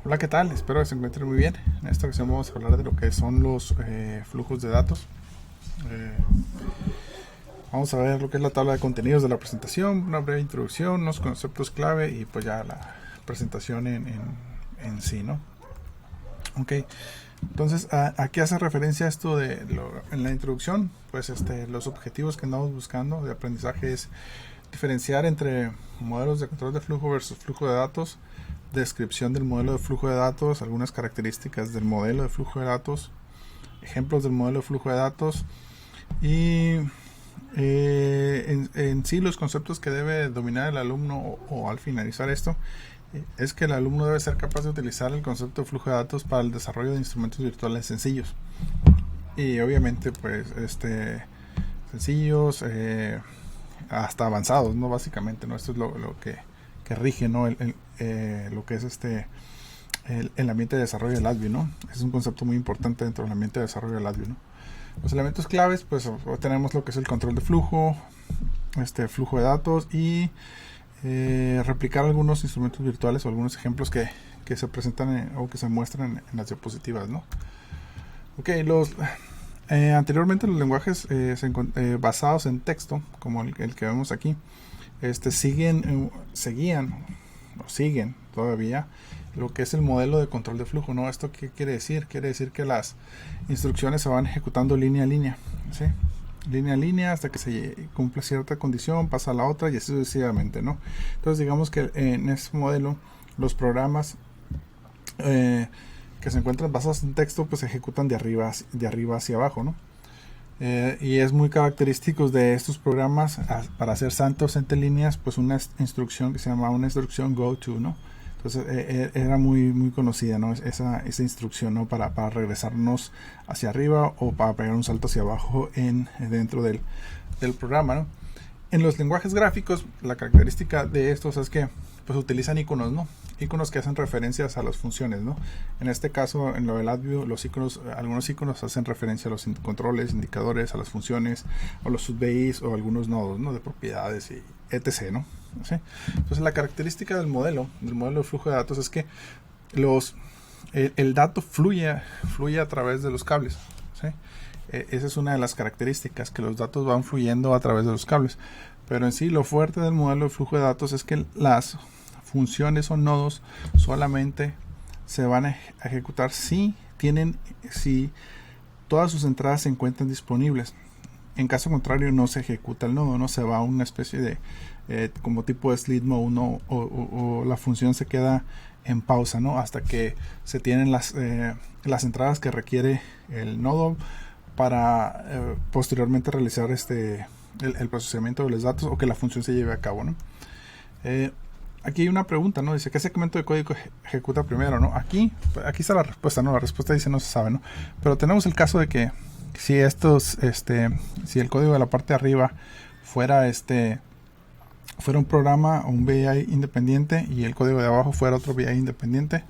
Hola, ¿qué tal? Espero que se encuentren muy bien. En esta ocasión vamos a hablar de lo que son los flujos de datos. Eh, Vamos a ver lo que es la tabla de contenidos de la presentación, una breve introducción, unos conceptos clave y pues ya la presentación en sí, ¿no? Ok, entonces aquí hace referencia a esto en la introducción, pues los objetivos que andamos buscando de aprendizaje es diferenciar entre modelos de control de flujo versus flujo de datos, descripción del modelo de flujo de datos, algunas características del modelo de flujo de datos, ejemplos del modelo de flujo de datos y en sí los conceptos que debe dominar el alumno o al finalizar esto es que el alumno debe ser capaz de utilizar el concepto de flujo de datos para el desarrollo de instrumentos virtuales sencillos y obviamente pues sencillos hasta avanzados, no básicamente, no, esto es lo que rige, ¿no? Lo que es el ambiente de desarrollo del ADVI, ¿no? Es un concepto muy importante dentro del ambiente de desarrollo del ADVI, ¿no? Los elementos claves, pues tenemos lo que es el control de flujo, flujo de datos y replicar algunos instrumentos virtuales o algunos ejemplos que se presentan o que se muestran en las diapositivas, ¿no? Ok, anteriormente los lenguajes basados en texto, como el que vemos aquí, seguían o siguen todavía lo que es el modelo de control de flujo, ¿no? ¿Esto qué quiere decir? Quiere decir que las instrucciones se van ejecutando línea a línea, ¿sí? Línea a línea hasta que se cumpla cierta condición, pasa a la otra y así sucesivamente, ¿no? Entonces digamos que en este modelo los programas que se encuentran basados en texto pues se ejecutan de arriba hacia abajo, ¿no? Y es muy característico de estos programas para hacer saltos entre líneas, pues una instrucción que se llama una instrucción go-to, ¿no? Entonces era muy conocida, ¿no? Esa instrucción, ¿no? Para regresarnos hacia arriba o para pegar un salto hacia abajo dentro del programa, ¿no? En los lenguajes gráficos, la característica de estos es que pues utilizan iconos, ¿no? Iconos que hacen referencias a las funciones, ¿no? En este caso, en lo del AdView, algunos iconos hacen referencia a los controles, indicadores, a las funciones, a los sub-BIs o algunos nodos, ¿no? De propiedades y etc., ¿no? ¿Sí? Entonces, la característica del modelo de flujo de datos es que el dato fluye a través de los cables, ¿sí? Esa es una de las características, que los datos van fluyendo a través de los cables. Pero en sí, lo fuerte del modelo de flujo de datos es que las funciones o nodos solamente se van a ejecutar si todas sus entradas se encuentran disponibles. En caso contrario, no se ejecuta el nodo, no se va a una especie de como tipo de sleep mode, ¿no? O la función se queda en pausa, ¿no? Hasta que se tienen las entradas que requiere el nodo para posteriormente realizar el procesamiento de los datos o que la función se lleve a cabo, ¿no? Aquí hay una pregunta, ¿no? Dice, ¿qué segmento de código ejecuta primero, no? Aquí está la respuesta, ¿no? La respuesta dice no se sabe, ¿no? Pero tenemos el caso de que si si el código de la parte de arriba fuera un programa o un VI independiente y el código de abajo fuera otro VI independiente,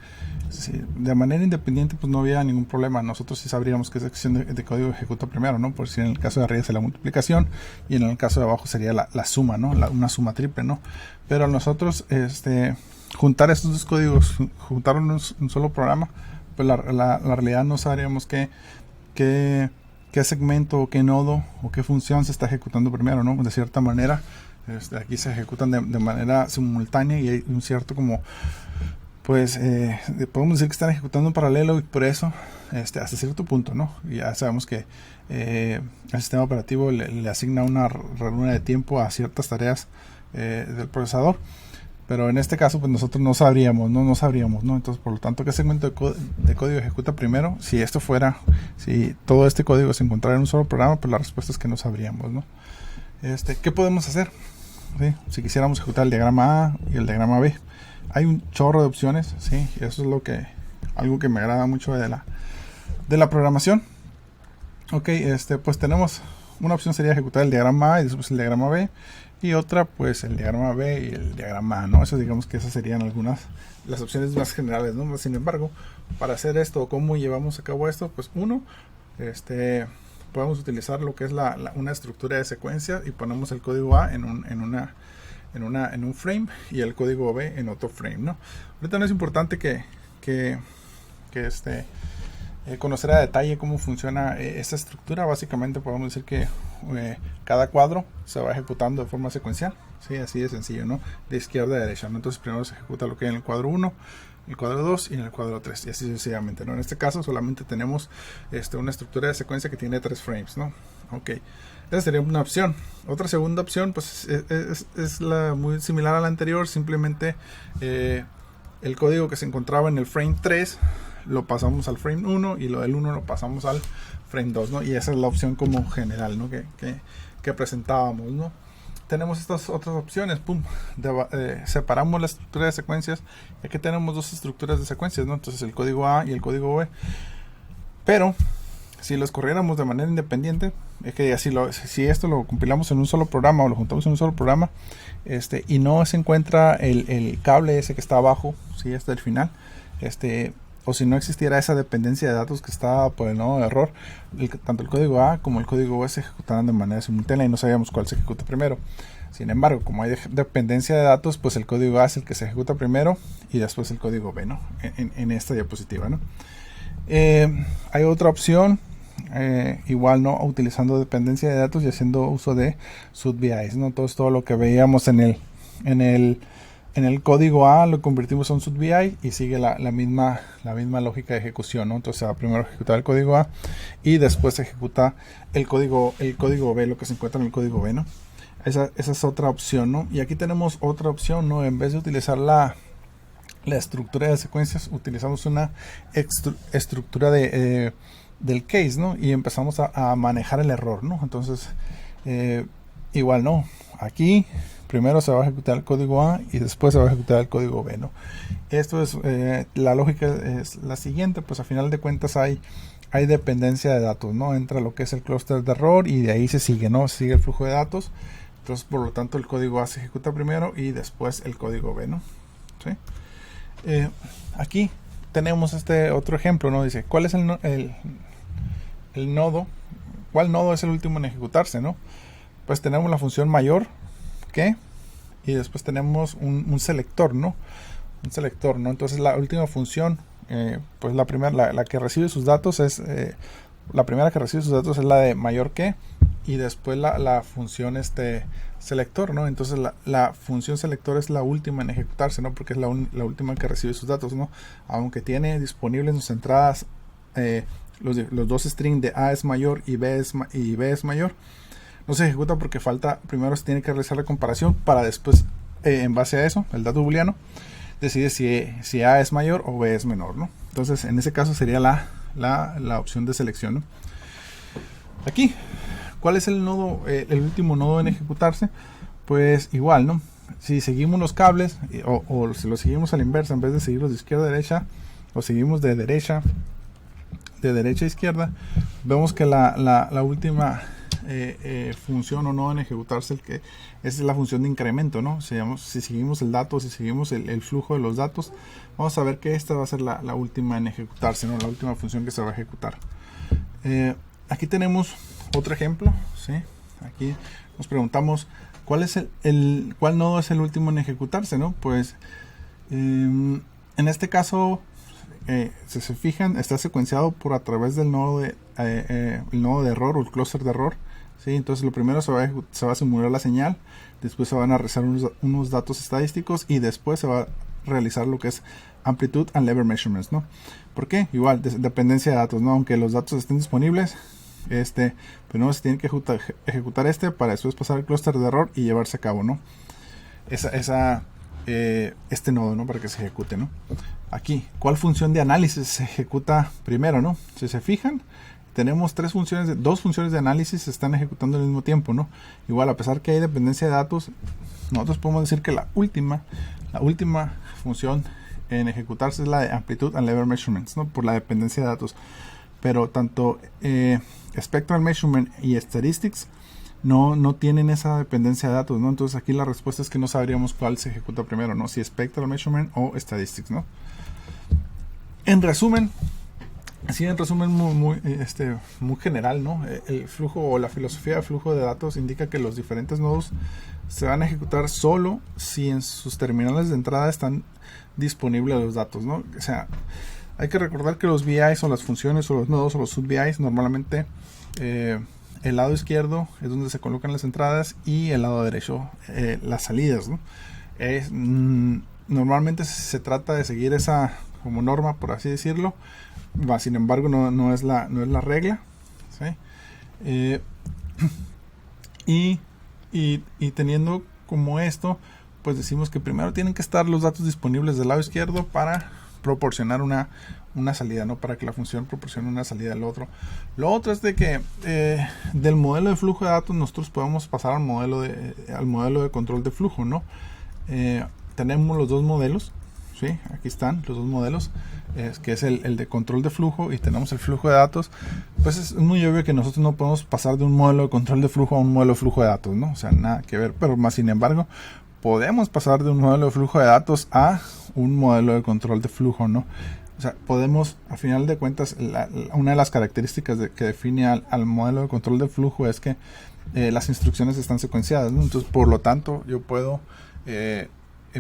de manera independiente pues no había ningún problema. Nosotros sí sabríamos qué sección de código ejecuta primero, ¿no? Por si en el caso de arriba sería la multiplicación y en el caso de abajo sería la suma, ¿no? Una suma triple, ¿no? Pero nosotros juntar estos dos códigos, juntar un solo programa, pues la realidad no sabríamos qué segmento o qué nodo o qué función se está ejecutando primero, ¿no? De cierta manera aquí se ejecutan de manera simultánea y hay un cierto como pues podemos decir que están ejecutando en paralelo y por eso hasta cierto punto, ¿no? Ya sabemos que el sistema operativo le asigna una ranura de tiempo a ciertas tareas del procesador, pero en este caso pues nosotros no sabríamos, ¿no? Entonces, por lo tanto, ¿qué segmento de código ejecuta primero? Si todo este código se encontrara en un solo programa, pues la respuesta es que no sabríamos, ¿no? ¿Qué podemos hacer? ¿Sí? Si quisiéramos ejecutar el diagrama A y el diagrama B, hay un chorro de opciones, ¿sí? Eso es algo que me agrada mucho de la programación. Ok, pues tenemos una opción sería ejecutar el diagrama A y después el diagrama B, y otra pues el diagrama B y el diagrama A, ¿no? Eso digamos que esas serían algunas las opciones más generales, ¿no? Sin embargo, para hacer esto, ¿cómo llevamos a cabo esto? Pues podemos utilizar lo que es una estructura de secuencia y ponemos el código A en un frame y el código B en otro frame, ¿no? Ahorita no es importante que conocer a detalle cómo funciona esta estructura. Básicamente podemos decir que cada cuadro se va ejecutando de forma secuencial, ¿sí? Así de sencillo, ¿no? De izquierda a derecha, ¿no? Entonces primero se ejecuta lo que hay en el cuadro 1, el cuadro 2 y en el cuadro 3, y así sucesivamente, ¿no? En este caso solamente tenemos una estructura de secuencia que tiene 3 frames, ¿no? Ok, esa sería una opción. Otra segunda opción pues es muy similar a la anterior. Simplemente el código que se encontraba en el frame 3 lo pasamos al frame 1 y lo del 1 lo pasamos al frame 2, ¿no? Y esa es la opción como general, ¿no? que presentábamos, ¿no? Tenemos estas otras opciones, pum, separamos la estructura de secuencias. Y aquí tenemos dos estructuras de secuencias, ¿no? Entonces el código A y el código B. Pero si los corriéramos de manera independiente, es que si esto lo compilamos en un solo programa o lo juntamos en un solo programa, y no se encuentra el cable ese que está abajo, ¿sí? Hasta el final, o si no existiera esa dependencia de datos que está por el nodo de error, tanto el código A como el código B se ejecutarán de manera simultánea y no sabíamos cuál se ejecuta primero. Sin embargo, como hay dependencia de datos, pues el código A es el que se ejecuta primero y después el código B, ¿no? En esta diapositiva, ¿no? Hay otra opción, igual, ¿no? Utilizando dependencia de datos y haciendo uso de SUDVIs, ¿no? Todo lo que veíamos en el código A lo convertimos a un SUDVI y sigue la misma lógica de ejecución, ¿no? Entonces va primero a ejecutar el código A y después se ejecuta el código B, lo que se encuentra en el código B, ¿no? Esa es otra opción, ¿no? Y aquí tenemos otra opción, ¿no? En vez de utilizar la estructura de secuencias, utilizamos una estructura del case, ¿no? Y empezamos a manejar el error, ¿no? Entonces, igual, ¿no? Aquí primero se va a ejecutar el código A y después se va a ejecutar el código B, ¿no? Esto es, la lógica es la siguiente, pues a final de cuentas hay dependencia de datos, ¿no? Entra lo que es el clúster de error y de ahí se sigue, ¿no? Sigue el flujo de datos. Entonces, por lo tanto, el código A se ejecuta primero y después el código B, ¿no? ¿Sí? Aquí tenemos este otro ejemplo, ¿no? Dice, ¿cuál es el nodo? ¿Cuál nodo es el último en ejecutarse, no? Pues tenemos la función mayor que, y después tenemos un selector, ¿no? Un selector, ¿no? Entonces la última función, pues la primera, la que recibe sus datos es, la primera que recibe sus datos es la de mayor que, y después la función selector, ¿no? Entonces la función selector es la última en ejecutarse, ¿no? Porque es la última que recibe sus datos, ¿no? Aunque tiene disponibles en sus entradas los dos strings de A es mayor y B es mayor, no se ejecuta porque primero se tiene que realizar la comparación para después, en base a eso, el dato booleano, decide si A es mayor o B es menor, ¿no? Entonces en ese caso sería la opción de selección, ¿no? Aquí, ¿cuál es el nodo, el último nodo en ejecutarse? Pues igual, ¿no? Si seguimos los cables o si los seguimos a la inversa, en vez de seguirlos de izquierda a derecha, o seguimos de derecha a izquierda, vemos que la última función o nodo en ejecutarse es la función de incremento, ¿no? Si seguimos el dato, si seguimos el flujo de los datos, vamos a ver que esta va a ser la última en ejecutarse, ¿no? La última función que se va a ejecutar. Aquí tenemos otro ejemplo, ¿sí? Aquí nos preguntamos cuál nodo es el último en ejecutarse, ¿no? Pues en este caso, si se fijan, está secuenciado a través del nodo de error o el clúster de error, ¿sí? Entonces lo primero se va a simular la señal, después se van a realizar unos datos estadísticos y después se va a realizar lo que es amplitude and level measurements, ¿no? ¿Por qué? Igual, dependencia de datos, ¿no? Aunque los datos estén disponibles, primero se tiene que ejecutar para después pasar el clúster de error y llevarse a cabo, ¿no? Este nodo, ¿no? Para que se ejecute, ¿no? Aquí, ¿cuál función de análisis se ejecuta primero, ¿no? Si se fijan, tenemos dos funciones de análisis se están ejecutando al mismo tiempo, ¿no? Igual, a pesar que hay dependencia de datos, nosotros podemos decir que la última función en ejecutarse es la de amplitude and level measurements, ¿no? Por la dependencia de datos. Pero tanto spectral measurement y statistics no tienen esa dependencia de datos, ¿no? Entonces aquí la respuesta es que no sabríamos cuál se ejecuta primero, ¿no? Si spectral measurement o statistics, ¿no? En resumen, muy general, ¿no? El flujo o la filosofía de flujo de datos indica que los diferentes nodos se van a ejecutar solo si en sus terminales de entrada están disponibles los datos, ¿no? O sea, hay que recordar que los VIs o las funciones o los nodos o los sub-VIs normalmente el lado izquierdo es donde se colocan las entradas y el lado derecho las salidas, ¿no? Normalmente se trata de seguir esa como norma, por así decirlo. Sin embargo, no es la regla, ¿sí? Y teniendo como esto, pues decimos que primero tienen que estar los datos disponibles del lado izquierdo para proporcionar una salida, ¿no? Para que la función proporcione una salida al otro. Lo otro es de que del modelo de flujo de datos nosotros podemos pasar al modelo de control de flujo, ¿no? Tenemos los dos modelos, ¿sí? Aquí están los dos modelos, que es el de control de flujo, y tenemos el flujo de datos. Pues es muy obvio que nosotros no podemos pasar de un modelo de control de flujo a un modelo de flujo de datos, ¿no? O sea, nada que ver, pero más sin embargo podemos pasar de un modelo de flujo de datos a un modelo de control de flujo, ¿no? O sea, podemos, a final de cuentas, una de las características que define al modelo de control de flujo es que las instrucciones están secuenciadas, ¿no? Entonces, por lo tanto, yo puedo, en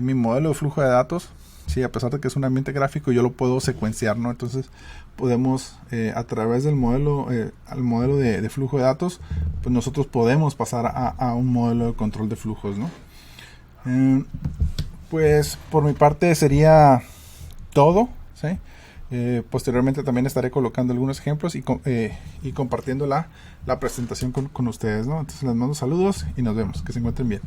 mi modelo de flujo de datos, sí, a pesar de que es un ambiente gráfico, yo lo puedo secuenciar, ¿no? Entonces, podemos, a través del modelo, al modelo de flujo de datos, pues nosotros podemos pasar a un modelo de control de flujos, ¿no? Pues, por mi parte sería todo, ¿sí? Posteriormente también estaré colocando algunos ejemplos y compartiendo la presentación con ustedes, ¿no? Entonces les mando saludos y nos vemos. Que se encuentren bien.